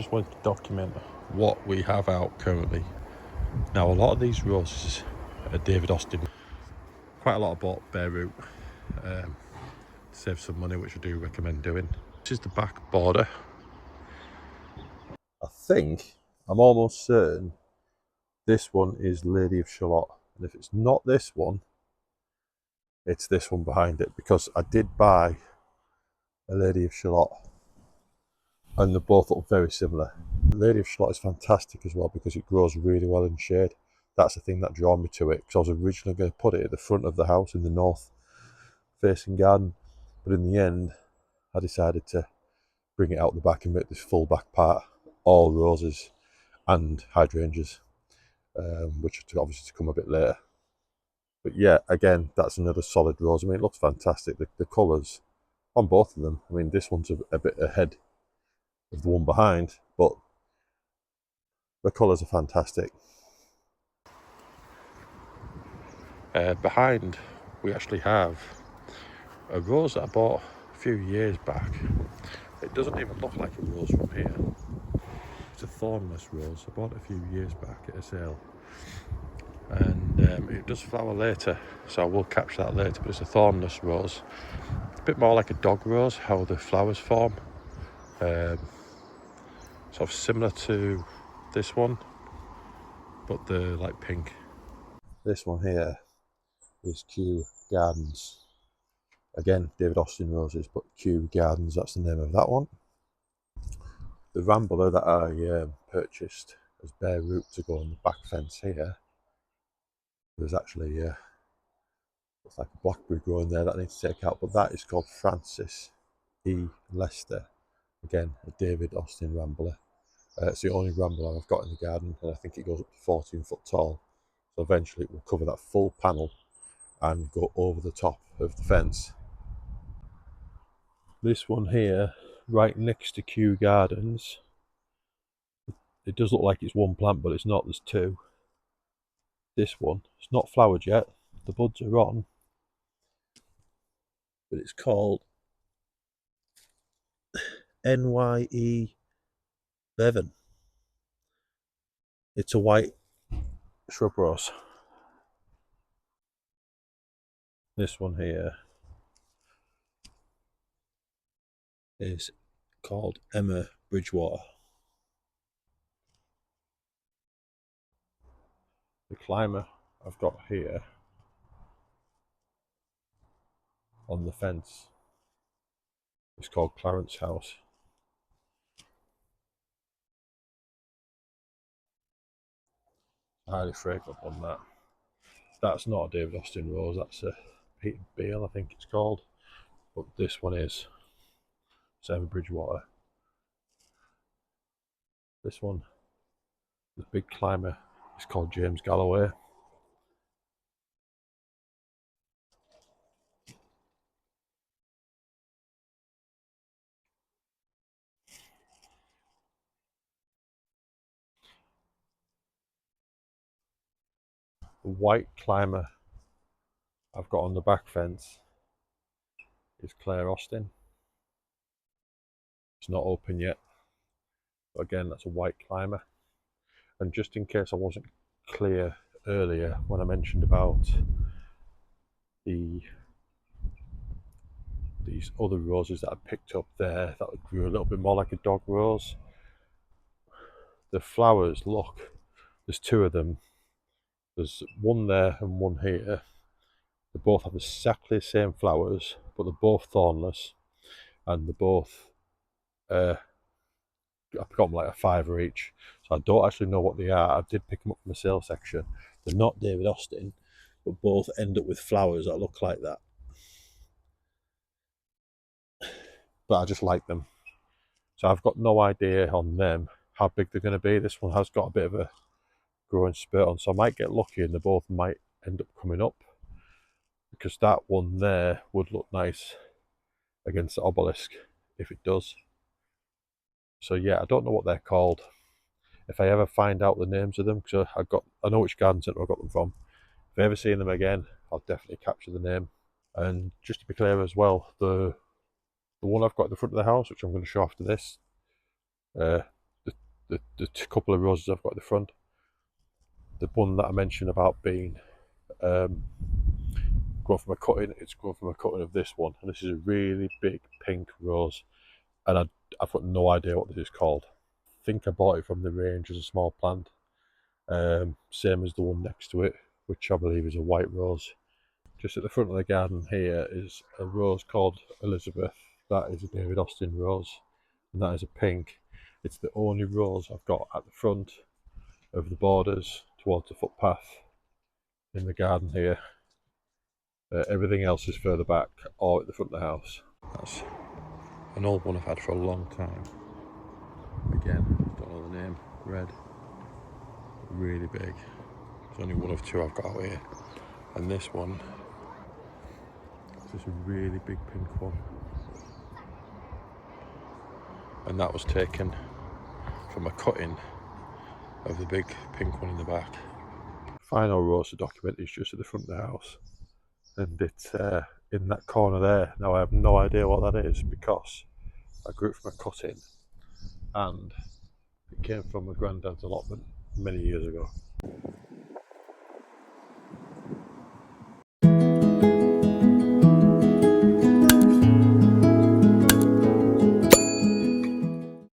just wanted to document what we have out currently. Now, a lot of these roses are David Austin. Quite a lot of bought bare root to save some money, which I do recommend doing. This is the back border. I think, I'm almost certain, this one is Lady of Shalott. And if it's not this one, it's this one behind it, because I did buy a Lady of Shalott and they both look very similar. The Lady of Shalott is fantastic as well because it grows really well in shade. That's the thing that drew me to it, because I was originally going to put it at the front of the house in the north facing garden, but in the end I decided to bring it out the back and make this full back part all roses and hydrangeas, which are obviously to come a bit later. But yeah, again, that's another solid rose. I mean, it looks fantastic. The colours on both of them, I mean, this one's a bit ahead of the one behind, but the colours are fantastic. Behind, we actually have a rose that I bought a few years back. It doesn't even look like a rose from here. It's a thornless rose. I bought it a few years back at a sale, and it does flower later, so I will capture that later, but it's a thornless rose. A bit more like a dog rose, how the flowers form. Sort of similar to this one, but the like pink. This one here is Kew Gardens. Again, David Austin roses, but Kew Gardens, that's the name of that one. The Rambler that I purchased as bare root to go on the back fence here, there's actually looks like a blackberry growing there that I need to take out, but that is called Francis E. Lester. Again, a David Austin Rambler. It's the only Rambler I've got in the garden, and I think it goes up to 14 foot tall. So eventually it will cover that full panel and go over the top of the fence. This one here, right next to Kew Gardens, it does look like it's one plant, but it's not, there's two. This one, it's not flowered yet, the buds are on, but it's called NYE Bevan. It's a white shrub rose. This one here is called Emma Bridgewater. The climber I've got here on the fence is called Clarence House. Highly fragrant on that. That's not a David Austin rose, that's a Peter Beale, I think it's called. But this one is Emma Bridgewater. This one, the big climber, is called James Galloway. The white climber I've got on the back fence is Claire Austin. It's not open yet, but again, that's a white climber. And just in case I wasn't clear earlier when I mentioned about these other roses that I picked up there that grew a little bit more like a dog rose, the flowers, look, there's two of them. There's one there and one here. They both have exactly the same flowers, but they're both thornless, and they're both I've got them like a £5 each, so I don't actually know what they are. I did pick them up from the sale section. They're not David Austin, but both end up with flowers that look like that. But I just like them, so I've got no idea on them how big they're going to be. This one has got a bit of a growing spurt on, so I might get lucky and they both might end up coming up, because that one there would look nice against the obelisk if it does. So yeah, I don't know what they're called. If I ever find out the names of them, because I know which garden centre I got them from. If I ever see them again, I'll definitely capture the name. And just to be clear as well, the one I've got at the front of the house, which I'm going to show after this, the couple of roses I've got at the front. The one that I mentioned about being grown from a cutting, it's grown from a cutting of this one, and this is a really big pink rose, and I've got no idea what this is called. I think I bought it from the range as a small plant, same as the one next to it, which I believe is a white rose. Just at the front of the garden here is a rose called Elizabeth. That is a David Austin rose, and that is a pink. It's the only rose I've got at the front of the borders towards the footpath in the garden here. Everything else is further back or at the front of the house. That's an old one I've had for a long time. Again, don't know the name. Red. Really big. There's only one of two I've got out here. And this one is just a really big pink one. And that was taken from a cutting of the big pink one in the back. Final rose to document is just at the front of the house. And it's in that corner there. Now I have no idea what that is because I grew it from a cutting and it came from my granddad's allotment many years ago.